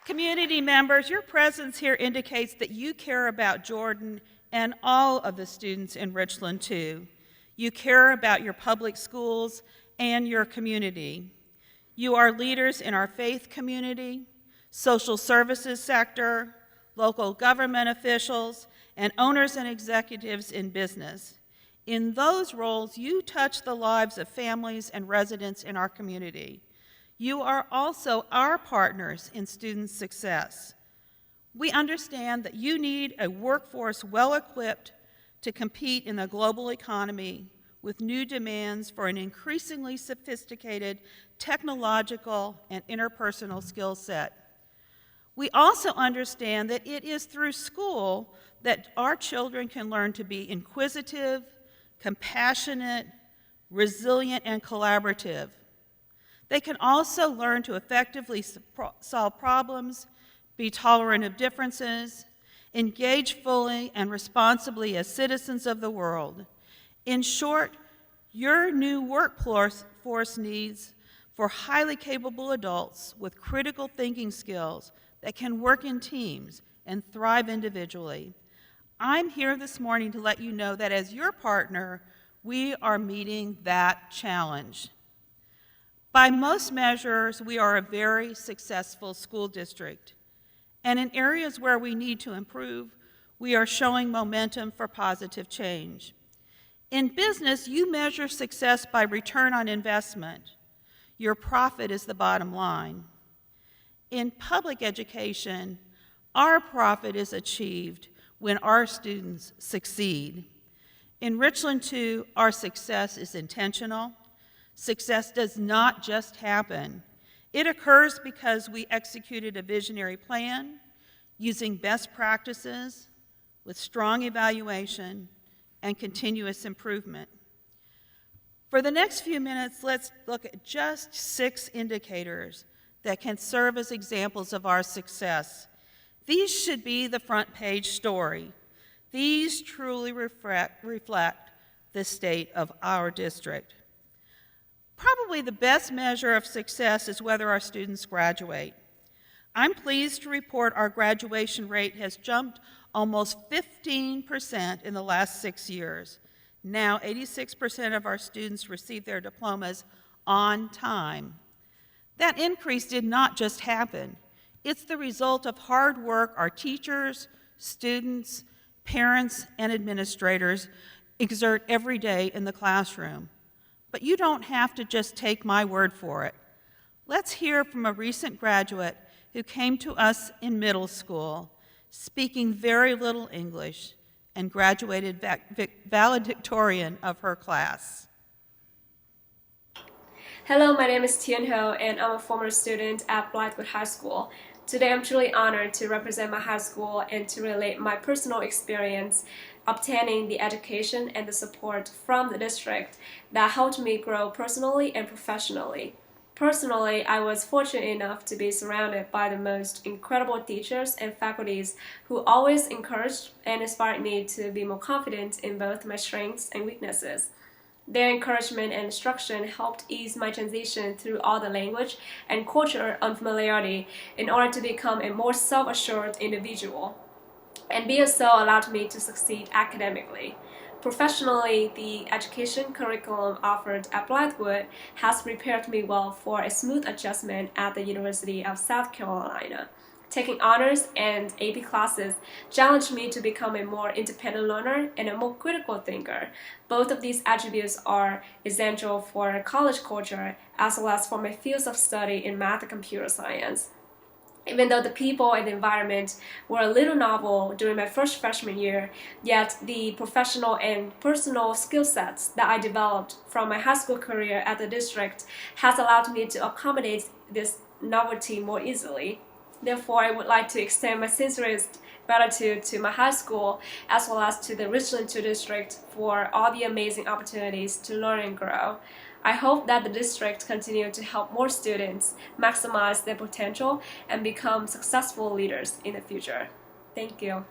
Community members, your presence here indicates that you care about Jordan and all of the students in Richland, too. You care about your public schools and your community. You are leaders in our faith community, social services sector, local government officials, and owners and executives in business. In those roles, you touch the lives of families and residents in our community. You are also our partners in student success. We understand that you need a workforce well-equipped to compete in the global economy with new demands for an increasingly sophisticated technological and interpersonal skill set. We also understand that it is through school that our children can learn to be inquisitive, compassionate, resilient, and collaborative. They can also learn to effectively solve problems, be tolerant of differences, engage fully and responsibly as citizens of the world. In short, your new workforce needs for highly capable adults with critical thinking skills that can work in teams and thrive individually. I'm here this morning to let you know that as your partner, we are meeting that challenge. By most measures, we are a very successful school district. And in areas where we need to improve, we are showing momentum for positive change. In business, you measure success by return on investment. Your profit is the bottom line. In public education, our profit is achieved when our students succeed. In Richland, too, our success is intentional. Success does not just happen. It occurs because we executed a visionary plan using best practices with strong evaluation and continuous improvement. For the next few minutes, let's look at just 6 indicators that can serve as examples of our success. These should be the front page story. These truly reflect the state of our district. Probably the best measure of success is whether our students graduate. I'm pleased to report our graduation rate has jumped almost 15% in the last 6 years. Now, 86% of our students receive their diplomas on time. That increase did not just happen. It's the result of hard work our teachers, students, parents, and administrators exert every day in the classroom. But you don't have to just take my word for it. Let's hear from a recent graduate who came to us in middle school, speaking very little English, and graduated valedictorian of her class. Hello, my name is Tian Ho, and I'm a former student at Blythewood High School. Today I'm truly honored to represent my high school and to relate my personal experience obtaining the education and the support from the district that helped me grow personally and professionally. Personally, I was fortunate enough to be surrounded by the most incredible teachers and faculties who always encouraged and inspired me to be more confident in both my strengths and weaknesses. Their encouragement and instruction helped ease my transition through all the language and culture unfamiliarity in order to become a more self-assured individual. And being so allowed me to succeed academically. Professionally, the education curriculum offered at Blythewood has prepared me well for a smooth adjustment at the University of South Carolina. Taking honors and AP classes challenged me to become a more independent learner and a more critical thinker. Both of these attributes are essential for college culture as well as for my fields of study in math and computer science. Even though the people and the environment were a little novel during my first freshman year, yet the professional and personal skill sets that I developed from my high school career at the district has allowed me to accommodate this novelty more easily. Therefore, I would like to extend my sincerest gratitude to my high school as well as to the Richland 2 district for all the amazing opportunities to learn and grow. I hope that the district continue to help more students maximize their potential and become successful leaders in the future. Thank you.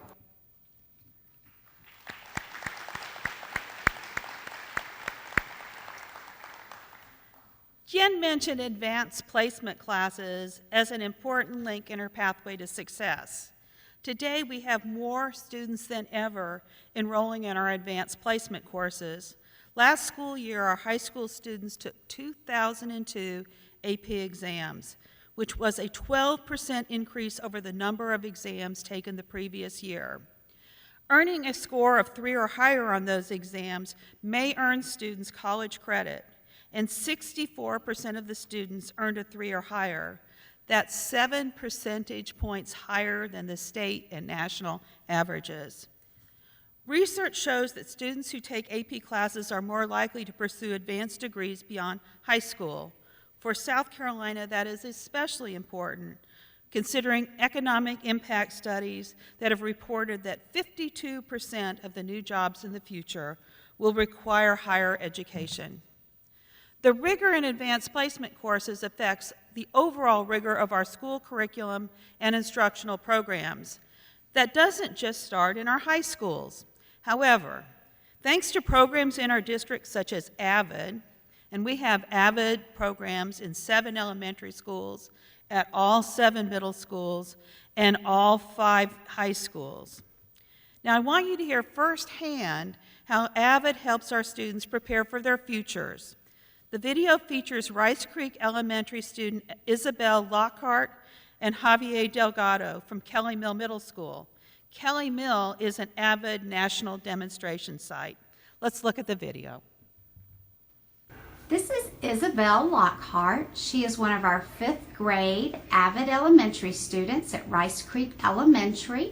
Jen mentioned advanced placement classes as an important link in her pathway to success. Today, we have more students than ever enrolling in our advanced placement courses. Last school year, our high school students took 2,002 AP exams, which was a 12% increase over the number of exams taken the previous year. Earning a score of 3 or higher on those exams may earn students college credit, and 64% of the students earned a 3 or higher. That's 7 percentage points higher than the state and national averages. Research shows that students who take AP classes are more likely to pursue advanced degrees beyond high school. For South Carolina, that is especially important, considering economic impact studies that have reported that 52% of the new jobs in the future will require higher education. The rigor in advanced placement courses affects the overall rigor of our school curriculum and instructional programs. That doesn't just start in our high schools. However, thanks to programs in our district such as AVID, and we have AVID programs in 7 elementary schools, at all 7 middle schools, and all 5 high schools. Now, I want you to hear firsthand how AVID helps our students prepare for their futures. The video features Rice Creek Elementary student Isabel Lockhart and Javier Delgado from Kelly Mill Middle School. Kelly Mill is an AVID national demonstration site. Let's look at the video. This is Isabel Lockhart. She is one of our 5th grade AVID elementary students at Rice Creek Elementary.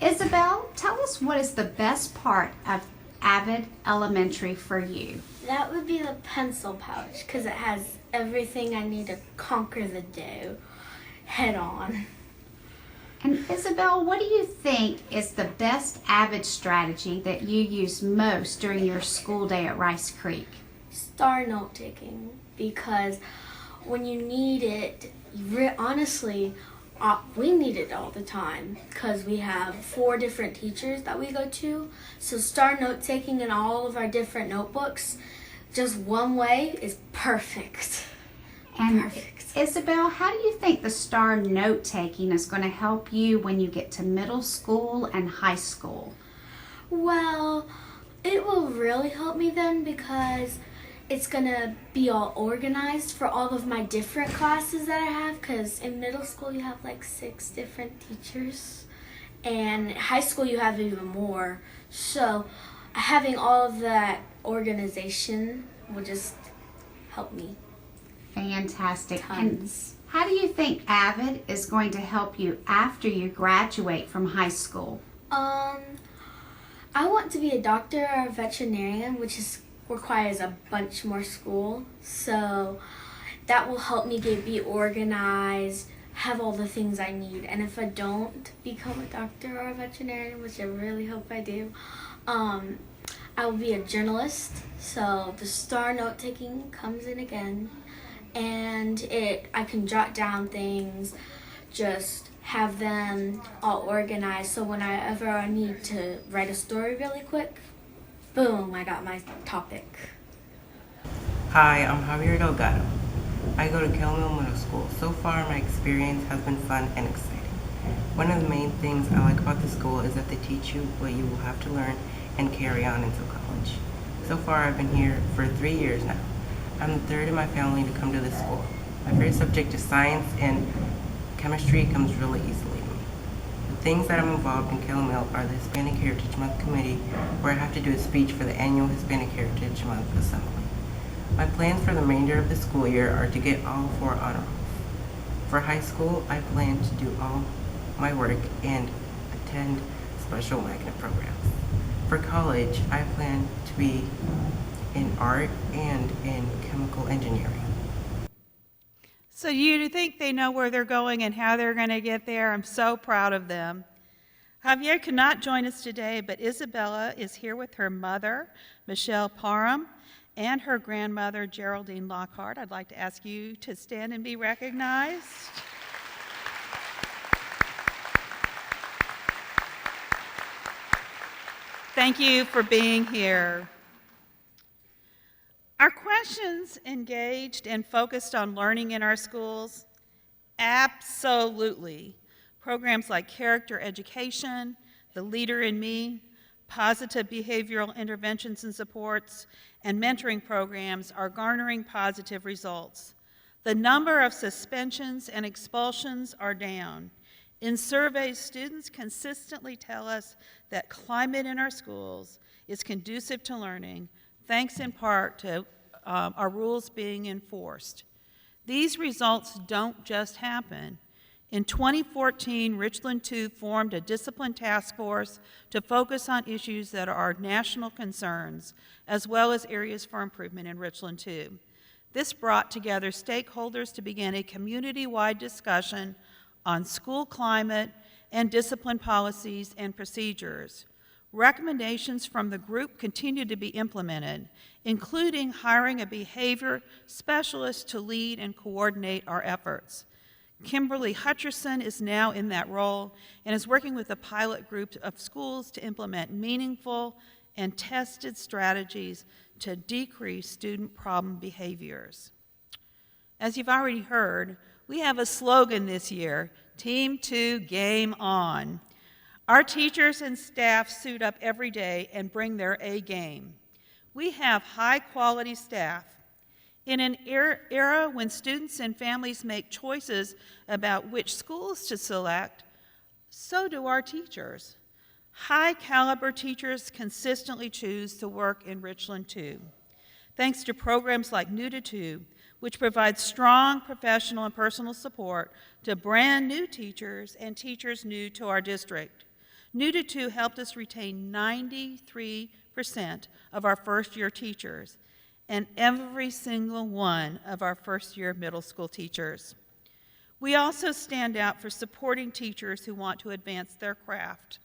Isabel, tell us what is the best part of AVID Elementary for you? That would be the pencil pouch because it has everything I need to conquer the day head on. And Isabel, what do you think is the best AVID strategy that you use most during your school day at Rice Creek? Star note taking, because when you need it, honestly, we need it all the time because we have 4 different teachers that we go to. So star note taking in all of our different notebooks, just one way is perfect. And Perfect. Isabel, how do you think the star note taking is going to help you when you get to middle school and high school? Well, it will really help me then because it's gonna be all organized for all of my different classes that I have, because in middle school you have like 6 different teachers, and in high school you have even more. So having all of that organization will just help me. Fantastic. Tons. And how do you think AVID is going to help you after you graduate from high school? I want to be a doctor or a veterinarian, which requires a bunch more school. So that will help me be organized, have all the things I need. And if I don't become a doctor or a veterinarian, which I really hope I do, I will be a journalist. So the star note taking comes in again, and I can jot down things, just have them all organized, so whenever I need to write a story really quick, boom, I got my topic. Hi, I'm Javier Delgado. I go to Kelly Mill Middle School. So far, my experience has been fun and exciting. One of the main things I like about the school is that they teach you what you will have to learn and carry on into college. So far, I've been here for 3 years now. I'm the 3rd in my family to come to this school. My favorite subject is science, and chemistry comes really easily to me. The things that I'm involved in Kelly Mill are the Hispanic Heritage Month Committee, where I have to do a speech for the annual Hispanic Heritage Month Assembly. My plans for the remainder of the school year are to get all 4 honor rolls. For high school, I plan to do all my work and attend special magnet programs. For college, I plan to be in art and in chemical engineering. So you think they know where they're going and how they're going to get there? I'm so proud of them. Javier cannot join us today, but Isabella is here with her mother, Michelle Parham, and her grandmother, Geraldine Lockhart. I'd like to ask you to stand and be recognized. Thank you for being here. Our passions engaged and focused on learning in our schools? Absolutely. Programs like character education, the leader in me, positive behavioral interventions and supports, and mentoring programs are garnering positive results. The number of suspensions and expulsions are down. In surveys, students consistently tell us that climate in our schools is conducive to learning, thanks in part to our rules being enforced. These results don't just happen. In 2014, Richland 2 formed a discipline task force to focus on issues that are national concerns, as well as areas for improvement in Richland 2. This brought together stakeholders to begin a community-wide discussion on school climate and discipline policies and procedures. Recommendations from the group continue to be implemented, including hiring a behavior specialist to lead and coordinate our efforts. Kimberly Hutcherson is now in that role and is working with a pilot group of schools to implement meaningful and tested strategies to decrease student problem behaviors. As you've already heard, we have a slogan this year, Team 2, Game On. Our teachers and staff suit up every day and bring their A game. We have high-quality staff. In an era when students and families make choices about which schools to select, so do our teachers. High-caliber teachers consistently choose to work in Richland 2. Thanks to programs like New to 2, which provides strong professional and personal support to brand new teachers and teachers new to our district. New to 2 helped us retain 93% of our first-year teachers and every single one of our first-year middle school teachers. We also stand out for supporting teachers who want to advance their craft.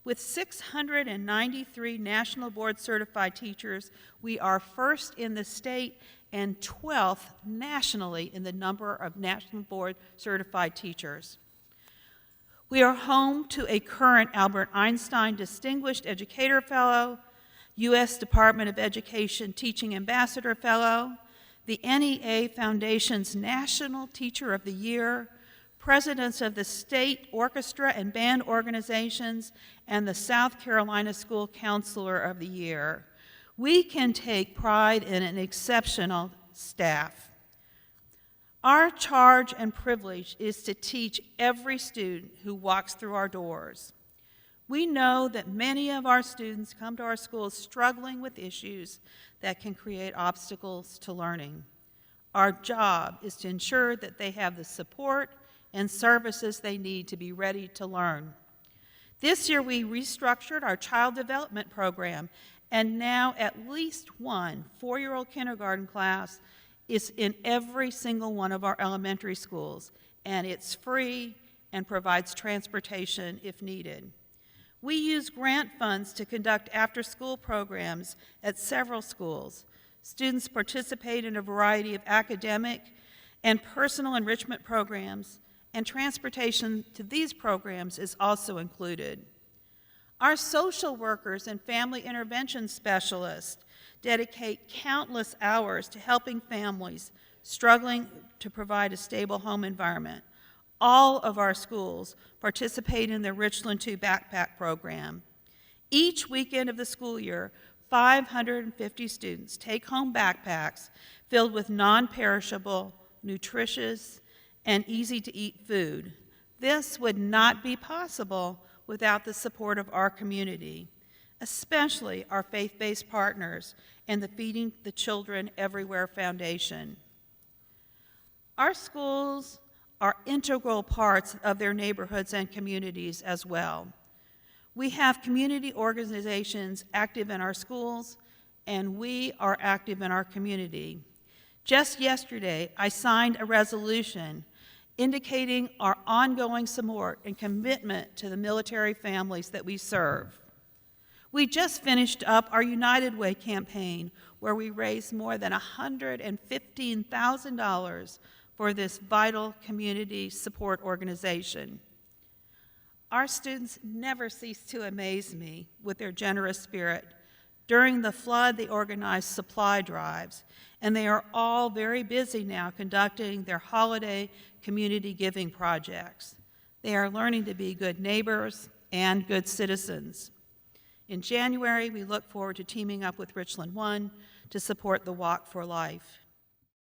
With 693 National Board Certified teachers, we are first in the state and 12th nationally in the number of National Board Certified teachers. We are home to a current Albert Einstein Distinguished Educator Fellow, U.S. Department of Education Teaching Ambassador Fellow, the NEA Foundation's National Teacher of the Year, presidents of the state orchestra and band organizations, and the South Carolina School Counselor of the Year. We can take pride in an exceptional staff. Our charge and privilege is to teach every student who walks through our doors. We know that many of our students come to our schools struggling with issues that can create obstacles to learning. Our job is to ensure that they have the support and services they need to be ready to learn. This year we restructured our child development program, and now at least one 4-year-old kindergarten class is in every single one of our elementary schools, and it's free and provides transportation if needed. We use grant funds to conduct after-school programs at several schools. Students participate in a variety of academic and personal enrichment programs, and transportation to these programs is also included. Our social workers and family intervention specialists dedicate countless hours to helping families struggling to provide a stable home environment. All of our schools participate in the Richland 2 Backpack Program. Each weekend of the school year, 550 students take home backpacks filled with non-perishable, nutritious, and easy-to-eat food. This would not be possible without the support of our community, especially our faith-based partners and the Feeding the Children Everywhere Foundation. Our schools are integral parts of their neighborhoods and communities as well. We have community organizations active in our schools, and we are active in our community. Just yesterday, I signed a resolution indicating our ongoing support and commitment to the military families that we serve. We just finished up our United Way campaign, where we raised more than $115,000 for this vital community support organization. Our students never cease to amaze me with their generous spirit. During the flood, they organized supply drives, and they are all very busy now conducting their holiday community giving projects. They are learning to be good neighbors and good citizens. In January, we look forward to teaming up with Richland One to support the Walk for Life.